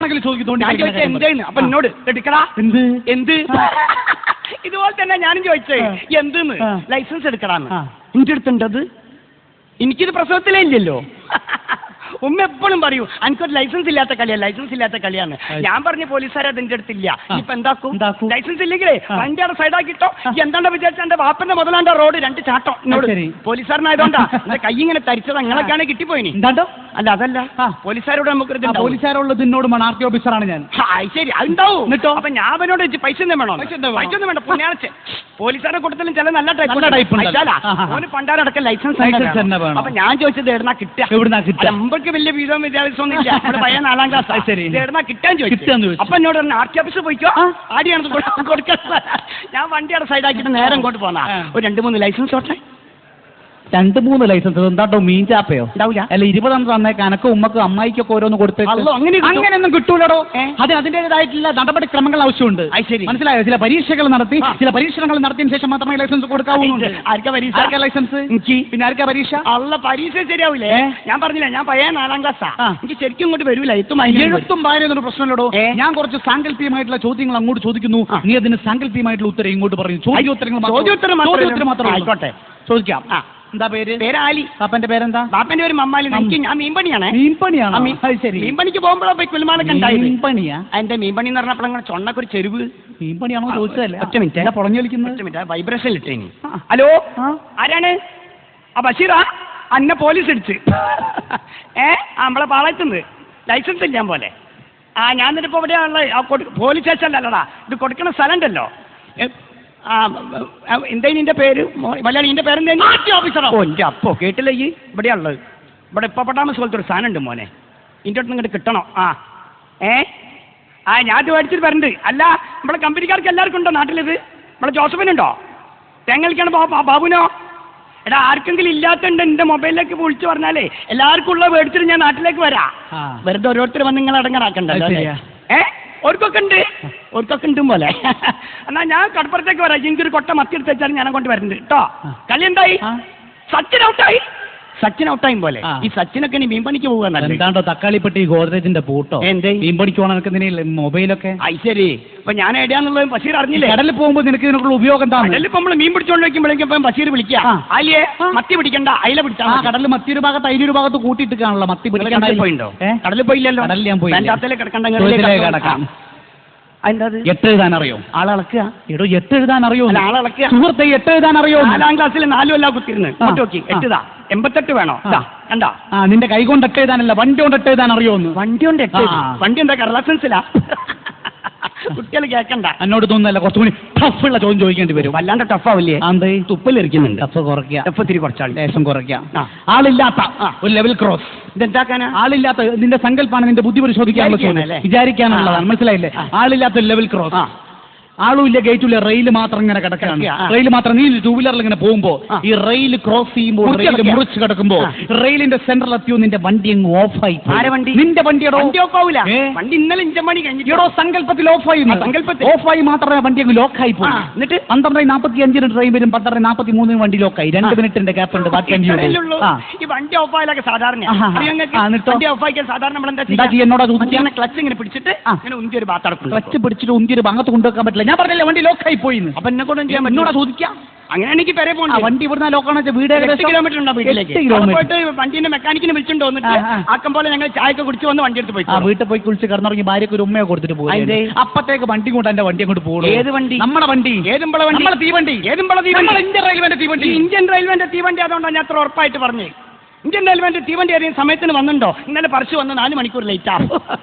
എന്തെന്ന് അപ്പൊ എന്നോട് എടുക്കടാ എന്ത് ഇതുപോലെ തന്നെ ഞാനും ചോദിച്ചേ എന്തെന്ന് ലൈസൻസ് എടുക്കടാന്ന് എന്റെ അടുത്തുണ്ടത് എനിക്കിത് പ്രസവത്തിലേ ഇല്ലല്ലോ ഉമ്മ എപ്പോഴും പറയൂ എനിക്കൊരു ലൈസൻസ് ഇല്ലാത്ത കളിയാണ് ഞാൻ പറഞ്ഞ പോലീസുകാർ അതിന്റെ അടുത്തില്ല ഇപ്പൊ എന്താക്കും ലൈസൻസ് ഇല്ലെങ്കിലേ വണ്ടി അവിടെ സൈഡാക്കിട്ടോ എന്താണ്ടാ വിചാരിച്ച എന്റെ വാപ്പന്റെ മുതലാണ്ട റോഡ് 2 ചാട്ടം എന്നോട് പോലീസുകാരനായതുകൊണ്ടാ എന്റെ കൈ ഇങ്ങനെ തരിച്ചത് അങ്ങനെയൊക്കെയാണ് കിട്ടിപ്പോയിനി അല്ല അതല്ല പോലീസുകാരോട് നമുക്ക് പോലീസുകാരുള്ളത് എന്നോട് ആർടി ഓഫീസറാണ് ഞാൻ ശരി അതുണ്ടാവും കേട്ടോ അപ്പൊ ഞാൻ അവനോട് പൈസ ഒന്നും വേണോ പൈസ ഒന്നും വേണ്ട പുണ്യാഴ്ച പോലീസുകാരുടെ കൂട്ടത്തിലും ചില നല്ല ടൈപ്പ് ഓന് പണ്ടാരടക്കം ലൈസൻസ് അപ്പൊ ഞാൻ ചോദിച്ചത് എവിടുന്നാ കിട്ടുക നമ്മൾക്ക് വലിയ വീതം വിദ്യാഭ്യാസം ഇല്ല പയ്യ 4ാം ക്ലാസ് എവിടുന്നാ കിട്ടാൻ ചോദിച്ചു അപ്പൊ എന്നോട് ആർടി ഓഫീസിൽ പോയിക്കോ ആടിയാണ് കൊടുക്കാൻ ഞാൻ വണ്ടി അവിടെ സൈഡാക്കിയിട്ട് നേരെ ഇങ്ങോട്ട് പോന്നാ ഒരു 2-3 ലൈസൻസ് ഓട്ടെ 2-3 ലൈസൻസ് എന്താട്ടോ മീൻ ചാപ്പയോ അല്ല 20 തന്നേക്ക് അനക്ക് ഉമ്മക്ക് അമ്മായിക്കൊക്കെ ഓരോന്ന് കൊടുത്തിട്ട് അങ്ങനെയൊന്നും കിട്ടൂലോ അതിന്റേതായിട്ടുള്ള നടപടിക്രമങ്ങൾ ആവശ്യമുണ്ട് മനസ്സിലായോ ചില പരീക്ഷകൾ നടത്തി ചില പരീക്ഷണങ്ങൾ നടത്തിയതിനു ശേഷം മാത്രമേ ലൈസൻസ് കൊടുക്കാവുന്നുണ്ട് ലൈസൻസ് പിന്നെ ആർക്കാ പരീക്ഷ പരീക്ഷ ശരിയാവില്ലേ ഞാൻ പറഞ്ഞില്ല ഞാൻ പയ്യ 4ാം ക്ലാസ്സാ എനിക്ക് ശരിക്കും ഇങ്ങോട്ട് വരൂല എഴുത്തും വായനയൊന്നും പ്രശ്നമില്ലടോ ഞാൻ കുറച്ച് സാങ്കല്പികമായിട്ടുള്ള ചോദ്യങ്ങൾ അങ്ങോട്ട് ചോദിക്കുന്നു നീ അതിന് സാങ്കല്പികമായിട്ടുള്ള ഉത്തരം ഇങ്ങോട്ട് പറയും ചോദ്യോത്തരം മാത്രം ആയിക്കോട്ടെ ചോദിക്കാം എന്താ പേര് ആലി പാപ്പന്റെ പേരെന്താ പാപ്പന്റെ പേര് മമ്മാലി ഞാൻ മീൻപണിയാണ് മീൻപണിക്ക് പോകുമ്പോഴോ പോയി കുൽമാനൊക്കെ മീൻപണിയാ അതിന്റെ മീൻപണി എന്ന് പറഞ്ഞപ്പോൾ ചൊണ്ണൊക്കെ ഒരു ചെരുവ് മീൻപണിയാണോ ചോദിച്ചതല്ലേ ഒറ്റ മിനിറ്റ് പൊളഞ്ഞു കളിക്കുന്നത് ഒറ്റ മിനിറ്റ് വൈബ്രേഷൻ ഇട്ടേനി ഹലോ ആരാണ് ബഷീറാ അന്നെ പോലീസ് ഇടിച്ച് നമ്മളെ പാളയത്തുനിന്ന് ലൈസൻസ് ഇല്ലാൻ പോലെ ഞാൻ എന്നിട്ടിപ്പോ എവിടെയാണുള്ളത് പോലീസ് സ്റ്റേഷൻ അല്ലടാ ഇത് കൊടുക്കുന്ന സ്ഥലം ഉണ്ടല്ലോ എന്താ നിന്റെ പേര് മലയാളി നിന്റെ പേരെന്താ ഓഫീസറോ എൻ്റെ അപ്പോ കേട്ടില്ല ഈ ഇവിടെയാണുള്ളത് ഇവിടെ ഇപ്പൊ പട്ടാമസ് പോലത്തെ ഒരു സാധനം ഉണ്ട് മോനെ ഇതിൻ്റെ അടുത്ത് ഇങ്ങോട്ട് കിട്ടണോ ഞാൻ ഇത് മേടിച്ചിട്ട് വരണ്ട് അല്ല നമ്മുടെ കമ്പനിക്കാർക്ക് എല്ലാവർക്കും ഉണ്ടോ നാട്ടിലിത് നമ്മുടെ ജോസഫിനുണ്ടോ തേങ്ങൽക്കാണ് ബാബുനോ എടാ ആർക്കെങ്കിലും ഇല്ലാത്തണ്ട് എന്റെ മൊബൈലിലേക്ക് വിളിച്ചു പറഞ്ഞാലേ എല്ലാവർക്കും ഉള്ള മേടിച്ചിട്ട് ഞാൻ നാട്ടിലേക്ക് വരാം വെറുതെ ഓരോരുത്തർ വന്ന് നിങ്ങൾ അടങ്ങാറാക്കണ്ടല്ലോ ഓർക്കൊക്കെ ഉണ്ട് പോലെ എന്നാ ഞാൻ കടപ്പുറത്തേക്ക് വരാം എനിക്കൊരു കൊട്ട മത്തി എടുത്ത് വെച്ചാൽ ഞാൻ കൊണ്ട് വരുന്നുണ്ട് കേട്ടോ കളി എന്തായി സച്ചിൻ ഔട്ടായും പോലെ ഈ സച്ചിനൊക്കെ ഇനി മീൻപണിക്ക് പോകാൻ എന്താണ്ടോ തക്കാളിപ്പെട്ടി ഗോദ്രേജിന്റെ പൂട്ടോ എന്തേ മീൻപണിക്ക് പോകണ മൊബൈലൊക്കെ ശരി അപ്പൊ ഞാൻ എവിടെയാന്നുള്ളത് ബഷീർ അറിഞ്ഞില്ലേ കടലിൽ പോകുമ്പോൾ നിനക്ക് ഇതിനൊക്കെ ഉപയോഗം കടലിൽ നമ്മൾ മീൻ പിടിച്ചോണ്ട് വെക്കുമ്പോഴേക്കും ബഷീർ വിളിക്കാം അല്ലേ മത്തി പിടിക്കണ്ട അയില പിടിച്ചാ കടലിൽ മത്തി ഒരു ഭാഗത്ത് അയിലൊരു ഭാഗത്ത് കൂട്ടിയിട്ട് കാണല്ലോ മത്തി പിടിക്കാൻ പോയിണ്ടോ കടലിൽ പോയില്ലല്ലോ കടലിൽ ഞാൻ പോയി കിടക്കണ്ട 8 എഴുതാൻ അറിയോ ആളളക്കുക 8 എഴുതാൻ അറിയോ ആളളക്കുക സുഹൃത്തെ 8 എഴുതാൻ അറിയോ 4ാം ക്ലാസ്സിൽ 4 കൊല്ലാ കുത്തിരുന്ന് നോക്കി 8 88 വേണോ കണ്ടാ നിന്റെ കൈ കൊണ്ട് 8 എഴുതാനല്ല വണ്ടി കൊണ്ട് 8 എഴുതാൻ അറിയോന്ന് വണ്ടി കൊണ്ട് 8 വണ്ടി എന്താ ലൈസൻസിലാ കുട്ടികൾ കേൾക്കണ്ട എന്നോട് തോന്നുന്നല്ല കുറച്ചുകൂടി ടഫുള്ള ചോദ്യം ചോദിക്കേണ്ടി വരും വല്ലാണ്ട് ടഫാവില്ലേ തുപ്പലിരിക്കുന്നുണ്ട് ടഫ് കുറയ്ക്കുക ടഫ് ഇത്തിരി കുറച്ചാൽ ലേശം കുറയ്ക്കാം ആളില്ലാത്ത ഒരു ലെവൽ ക്രോസ് ഇതെന്താക്കാനാ ആളില്ലാത്ത നിന്റെ സങ്കല്പാണ് നിന്റെ ബുദ്ധി പരിശോധിക്കാനുള്ള വിചാരിക്കാനുള്ളതാണ് മനസ്സിലായില്ലേ ആളില്ലാത്ത ലെവൽ ക്രോസ് ആളുമില്ല ഗേറ്റുമില്ല റെയിൽ മാത്രം ഇങ്ങനെ കിടക്കുകയാണ് റെയിൽ മാത്രം നീ 2 വീലറിൽ ഇങ്ങനെ പോകുമ്പോ ഈ റെയിൽ ക്രോസ് ചെയ്യുമ്പോൾ റെയിൽ മുറിച്ച് കിടക്കുമ്പോ റെയിലിന്റെ സെന്ററിൽ എത്തിയോ നിന്റെ വണ്ടി അങ്ങ് ഓഫായി നിന്റെ വണ്ടിയുടെ വണ്ടി ഇന്നലെ 5 മണി കഴിഞ്ഞോ സങ്കല്പത്തിൽ ഓഫായി മാത്രമേ വണ്ടി അങ്ങ് ലോക്കായി പോയി എന്നിട്ട് 12:45 ട്രെയിൻ വരും 12:43 വണ്ടി ലോക്കായി 2 മിനിറ്റിന്റെ ഗ്യാപ്പ് ഉണ്ട് ഈ വണ്ടി ഓഫായാലൊക്കെ സാധാരണ എന്നോട് ക്ലച്ച് ഇങ്ങനെ പിടിച്ചിട്ട് ഉന്തിയൊരു ഭാഗത്ത് ക്ലച്ച് പിടിച്ചിട്ട് ഉന്തിയൊരു ഭാഗത്ത് കൊണ്ടുവെക്കാൻ പറ്റില്ല ഞാൻ പറഞ്ഞില്ല വണ്ടി ലോക്കായി പോയി അപ്പൊ എന്നെ കൊണ്ട് ചെയ്യാൻ എന്നോട് ചോദിക്കാം അങ്ങനെ എനിക്ക് പെരെ പോകണം വണ്ടി ഇവിടുന്ന് ലോക്കാണെന്ന് വീട് 8 കിലോമീറ്റർ ഉണ്ടോ വീട്ടിലേക്ക് വണ്ടിന്റെ മെക്കാനിക്കിനെ വിളിച്ചിട്ട് വന്നിട്ട് ആക്കം പോലെ ഞങ്ങൾ ചായക്ക് കുടിച്ച് വന്ന് വണ്ടി എടുത്ത് പോയി വീട്ടിൽ പോയി കുളിച്ച് കിടന്നിറങ്ങി ഭാര്യക്ക് ഒരു ഉമ്മയെ കൊടുത്തിട്ട് പോയി അപ്പത്തേക്ക് വണ്ടി കൊണ്ട് എന്റെ വണ്ടി അങ്ങോട്ട് പോകും ഏത് വണ്ടി നമ്മുടെ വണ്ടി ഏതുമ്പള വണ്ടി തീവണ്ടി ഇന്ത്യൻ റെയിൽവേന്റെ തീവണ്ടി ഇന്ത്യൻ റെയിൽവേന്റെ തീവണ്ടി അതുകൊണ്ടാണ് ഞാൻ അത്ര ഉറപ്പായിട്ട് പറഞ്ഞു ഇന്ത്യൻ റെയിൽവേന്റെ തീവണ്ടി അറിയാൻ സമയത്തിന് വന്നുണ്ടോ ഇന്നലെ പറിച്ചു വന്ന് 4 മണിക്കൂർ ലേറ്റ് ആവും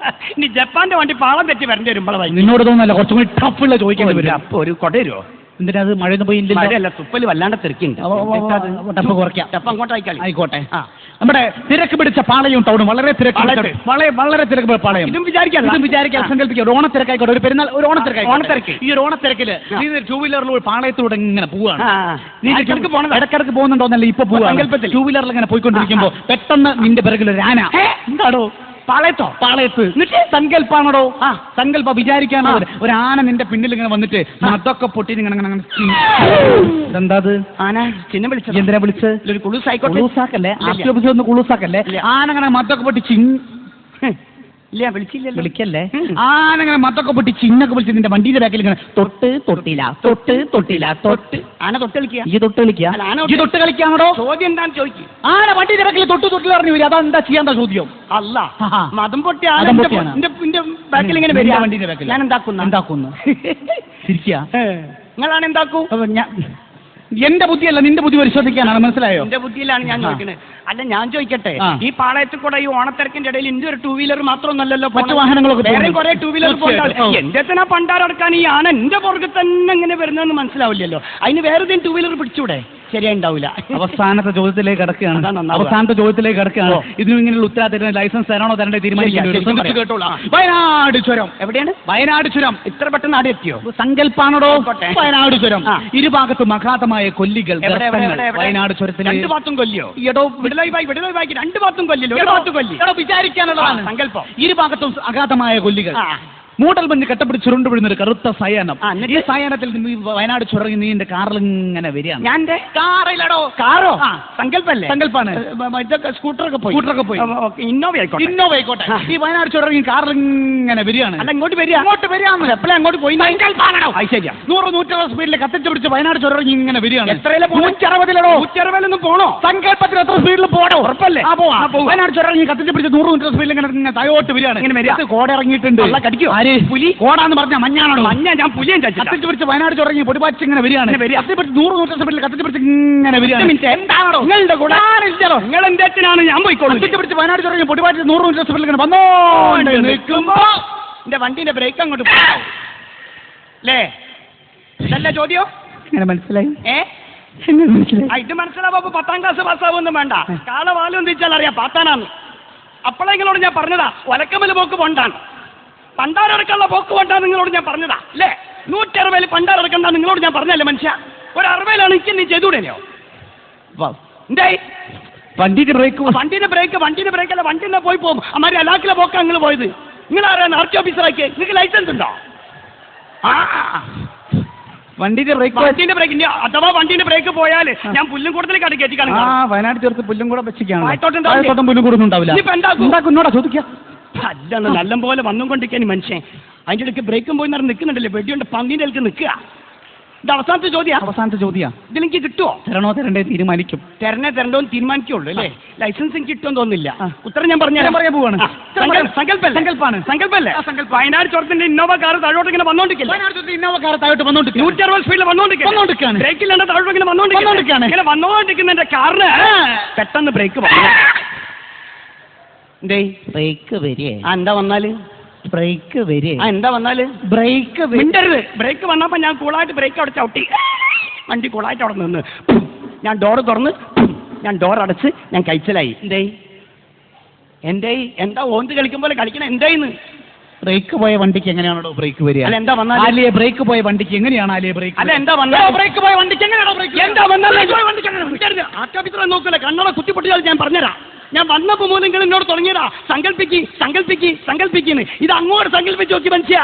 ഇനി ജപ്പാന്റെ വണ്ടി പാളം തെറ്റി വരേണ്ടി വരുമ്പോഴായി നിന്നോട് തോന്നല്ല കുറച്ചും കൂടി ടഫുള്ള ചോദിക്കേണ്ടി വരും അപ്പൊ ഒരു കൊട തരുമോ എന്തിനാ അത് മഴയൊന്നും പോയി മഴയല്ല തുപ്പല് വല്ലാണ്ട് തിരക്കുണ്ട് ടഫ് കുറയ്ക്കാം ടഫ് അങ്ങോട്ടായിക്കാളി ആയിക്കോട്ടെ നമ്മുടെ തിരക്ക് പിടിച്ച പാളയും ടൗണും വളരെ വളരെ തിരക്ക് പാളയം ഇതും വിചാരിക്കാം സങ്കല്പിക്കാം ഓണത്തിരക്കായിക്കോട്ടെ ഒരു പെരുന്നാൾ ഒരു ഓണത്തിരക്ക് ഈ ഒരു ഓണത്തിരക്കില് നീ 2 വീലറിൽ പാളയത്തിലൂടെ ഇങ്ങനെ പോവാണ് നീ ഇടക്കിടക്ക് പോകുന്നുണ്ടോന്നല്ല ഇപ്പൊ പോവാ 2 വീലറിൽ ഇങ്ങനെ പോയിക്കൊണ്ടിരിക്കുമ്പോ പെട്ടെന്ന് നിന്റെ പിറകിൽ ഒരു ആന എന്താടോ പാളയത്ത് സങ്കല്പാണോ സങ്കല്പ വിചാരിക്കാനോ ഒരു ആന നിന്റെ പിന്നിൽ ഇങ്ങനെ വന്നിട്ട് അതൊക്കെ പൊട്ടി എന്താ ആന ചിഹ്നം വിളിച്ചത് എന്തിനാ വിളിച്ച് കുളൂസാക്കല്ലേ ആശുപത്രി ഒന്ന് കുളൂസാക്കല്ലേ ആന അങ്ങനെ മതൊക്കെ പൊട്ടി ഇല്ല വിളിച്ചില്ലല്ലോ. വിളിക്കല്ലേ? ആനങ്ങനെ മത്തൊക്കെ പൊട്ടി ചിന്നൊക്കെ പൊളിച്ച് നിന്റെ വണ്ടിയുടെ ബാക്കിൽ ഇങ്ങനെ തൊട്ട് തൊട്ടില്ല ആന തൊട്ട് കളിക്കുക. ഈ തൊട്ട് കളിക്കുക. ഈ തൊട്ട് കളിക്കാണോ? ചോദ്യം എന്താന്ന് ചോദിക്കും. ആന വണ്ടിയുടെ ബാക്കിൽ തൊട്ടിൽ പറഞ്ഞു വരും. അതെന്താ ചെയ്യാന്താ ചോദ്യം? അല്ല മതം പൊട്ടി ആന ബാക്കിൽ ഇങ്ങനെ വരിക. വണ്ടിയുടെ ബാക്കിൽ ഞാൻ എന്താക്കുന്നു തിരിക്കുക. നിങ്ങളാണ് എന്താക്കൂ? എന്റെ ബുദ്ധിയല്ല, നിന്റെ ബുദ്ധി പരിശോധിക്കാനാണ്. മനസ്സിലായോ? എന്റെ ബുദ്ധിയിലാണ് ഞാൻ ചോദിക്കുന്നത്. അല്ല ഞാൻ ചോദിക്കട്ടെ, ഈ പാളയത്തിൽ കൂടെ ഈ ഓണത്തിരക്കിന്റെ ഇടയിൽ ഇന്ത്യ ഒരു 2 വീലർ മാത്രമൊന്നല്ലല്ലോ, മറ്റു വാഹനങ്ങളൊക്കെ വേറെ കുറെ 2 വീലർ എന്റെ തന്നെ പണ്ടാറടക്കാൻ ഈ ആന എന്റെ പുറകെ തന്നെ എങ്ങനെ വരുന്നതെന്ന് മനസ്സിലാവില്ലല്ലോ. അതിന് വേറെ 2 വീലർ പിടിച്ചൂടെ? ശരിയായിണ്ടാവില്ല. അവസാനത്തെ ചോദ്യത്തിലേക്ക് കിടക്കുകയാണ്. ഇതിനും ഇങ്ങനെയുള്ള ഉത്തരവാദിത്തം ലൈസൻസ് തരണോ തരണ്ടേ തീരുമാനിക്കേണ്ടി. വയനാട് ചുരം എവിടെയാണ്? വയനാട് ചുരം. ഇത്ര പെട്ടെന്ന് അവിടെ എത്തിയോ? സങ്കല്പാണോ? വയനാട് ചുരം. ഇരുഭാഗത്തും അഗാധമായ കൊല്ലികൾ. വയനാട് ചുരത്തിന് 2 ഭാഗത്തും കൊല്ലിയോ? വിടലായി 2 ഭാഗത്തും കൊല്ലില്ലോ. ഒരു ഭാഗത്തും കൊല്ലി വിചാരിക്കാനുള്ളതാണ് സങ്കല്പം. ഇരുഭാഗത്തും അഗാധമായ കൊല്ലികൾ. മൂടൽ മഞ്ഞ് കെട്ടപ്പിടി ചുരുണ്ടുപിടുന്ന ഒരു കറുത്ത സയനം. ഈ സയനത്തിൽ വയനാട് ചുരങ്ങി നീന്റെ കാറിൽ ഇങ്ങനെ വരികയാണ്. ഞാൻ കാറിലടോ. കാറോ? സങ്കല്പല്ലേ? സങ്കല്പാണ്. സ്കൂട്ടറൊക്കെ പോയി. ഇന്നോവ ആയിക്കോട്ടെ. ഈ വയനാട് ചുരങ്ങി കാറിൽ ഇങ്ങനെ വരികയാണ്. അല്ല ഇങ്ങോട്ട് വരിക. എപ്പോഴും അങ്ങോട്ട് പോയി. 100-160 സ്പീഡിൽ കത്തിച്ചു പിടിച്ച് വയനാട് ചുരങ്ങി ഇങ്ങനെ വരികയാണ്. 160-ലോ? 160 പോണോ? സങ്കല്പത്തിൽ എത്ര സ്പീഡിൽ പോടോ? ഉറപ്പല്ലേ? വയനാട് ചുരങ്ങി കത്തിച്ചു പിടിച്ച് 100-160 സ്പീഡിൽ ഇങ്ങനെ താഴോട്ട് വരികയാണ്. ഇങ്ങനെ വരിക. കോട ഇറങ്ങിയിട്ടുണ്ട്. കടിക്കോ? പുലി? കോടാന്ന് പറഞ്ഞ മഞ്ഞാണോ? മഞ്ഞ. ഞാൻ പുലിയും കത്തിച്ചു പിടിച്ച് വയനാട് ചുരങ്ങി പൊടിപാച്ച് ഇങ്ങനെ വരികയാണ്. കത്തിപ്പിടിച്ച് 100-160 സ്പീഡിൽ കത്തിച്ചു പിടിച്ച് ഇങ്ങനെ വരികയാണ്. എന്താണോ നിങ്ങളുടെ കൂടെ? നിങ്ങൾ എന്തിനാണ്? ഞാൻ പോയിക്കോളൂ. കത്തിച്ചു പിടിച്ച് വയനാട് ചുരങ്ങി പൊടിപാച്ച് 100-160 സ്പീഡിൽ ഇങ്ങനെ വന്നോ നിൽക്കുമ്പോ എന്റെ വണ്ടിന്റെ ബ്രേക്ക് അങ്ങോട്ട് പോകാം അല്ലേ? ഇതല്ല ചോദ്യം. ഇങ്ങനെ മനസ്സിലായി? ഇത് മനസ്സിലാവുമ്പോ 10ാം ക്ലാസ് പാസ്സാവൊന്നും വേണ്ട. കാളവാലം തിരിച്ചാൽ അറിയാം പാത്താനാന്ന്. അപ്പോഴെങ്ങളോട് ഞാൻ പറഞ്ഞതാ ഒലക്കമല് പോക്ക് പോണ്ടാണ്. പണ്ടാരടക്കമുള്ള പോക്ക് പോണ്ടാന്ന് നിങ്ങളോട് ഞാൻ പറഞ്ഞതാ അല്ലേ? 160 പണ്ടാരടക്കണ്ട നിങ്ങളോട് ഞാൻ പറഞ്ഞല്ലേ മനുഷ്യ? ഒരു 60 എനിക്ക് നീ ചെയ്തുകൂടെയോ? എന്തായി? വണ്ടിന്റെ ബ്രേക്ക് അല്ല വണ്ടിന്റെ പോയി പോകും. അമ്മാരി അലാക്കിലെ പോക്കാ നിങ്ങൾ പോയത്. നിങ്ങൾ ആരാണ് ആർടി ഓഫീസറാക്കി? നിങ്ങൾക്ക് ലൈസൻസ് ഉണ്ടോ? വണ്ടിന്റെ ബ്രേക്ക് അഥവാ വണ്ടിന്റെ ബ്രേക്ക് പോയാൽ ഞാൻ പുല്ലും കൂടുതലേക്ക് കയറ്റിക്കാണ്. വയനാട് ചേർത്ത് പുല്ലും കൂടെ വെച്ചിരിക്കുകയാണ്. പുല്ലും കൂടെ ഉണ്ടാവില്ല. ചോദിക്കാം. അല്ല നല്ല പോലെ വന്നും കൊണ്ടിരിക്കാൻ മനുഷ്യൻ. അതിന്റെ ഇടയ്ക്ക് ബ്രേക്കും പോയി നേരം നിൽക്കുന്നുണ്ടല്ലേ? വെടിയുണ്ട് പങ്കിന്റെ ഇടയ്ക്ക് നിൽക്കുക. ഇത് അവസാനത്തെ ചോദ്യം. ഇതെനിക്ക് കിട്ടുമോ? തരണ്ടേ തീരുമാനിക്കും. തരണ്ടോ തീരുമാനിക്കുള്ളൂ അല്ലേ? ലൈസൻസ് എനിക്ക് കിട്ടുമെന്ന് തോന്നുന്നില്ല. ഉത്തരം ഞാൻ പറയാൻ പോവാണ്. സങ്കല്പല്ലേ? വയനാട് ചുരത്തിന്റെ ഇന്നോവ കാർ താഴോട്ട് ഇങ്ങനെ വന്നോണ്ടിരിക്കില്ല. 160 സ്പീഡിൽ വന്നോണ്ടിരിക്കുകയാണ്. ബ്രേക്കില്ലാണ്ട് താഴോട്ട് ഇങ്ങനെ വന്നോണ്ടിരിക്കുകയാണ്. ഇങ്ങനെ വന്നോണ്ടിരിക്കുന്ന എന്റെ കാറിന് പെട്ടെന്ന് ബ്രേക്ക് ബ്രേക്ക് വരിക. എന്താ വന്നാല്? ബ്രേക്ക് വരിക. എന്താ വന്നാല്? ബ്രേക്ക് വിണ്ടരുത്. ബ്രേക്ക് വന്നപ്പോ ഞാൻ കൂളായിട്ട് ബ്രേക്ക് അവിടെ ചവിട്ടി. വണ്ടി കൂളായിട്ട് അവിടെ നിന്ന് ഞാൻ ഡോർ തുറന്ന് ഞാൻ ഡോർ അടച്ച് ഞാൻ കഴിച്ചലായി. എന്താ ഓന്ത് കളിക്കുമ്പോൾ കളിക്കണ എന്തായിന്ന്? ബ്രേക്ക് പോയ വണ്ടിക്ക് എങ്ങനെയാണോ ബ്രേക്ക് വരിക? അല്ല എന്താ വന്നാൽ ബ്രേക്ക് പോയ വണ്ടിക്ക് എങ്ങനെയാണ് ബ്രേക്ക്? അല്ല എന്താ വന്നാൽ ബ്രേക്ക് പോയ വണ്ടിക്ക് എങ്ങനെയാണോ ബ്രേക്ക്? എന്താ വന്നാൽ ആക്കാപിത്ര നോക്കില്ല കണ്ണട കുത്തിപ്പൊട്ടിയാൽ ഞാൻ പറഞ്ഞുതരാം. ഞാൻ വന്നപ്പോ മൂലം നിങ്ങൾ എന്നോട് തുടങ്ങിയതാ സങ്കല്പിക്കുന്നു. ഇത് അങ്ങോട്ട് സങ്കല്പിച്ച് നോക്കി മനസ്സിലാ.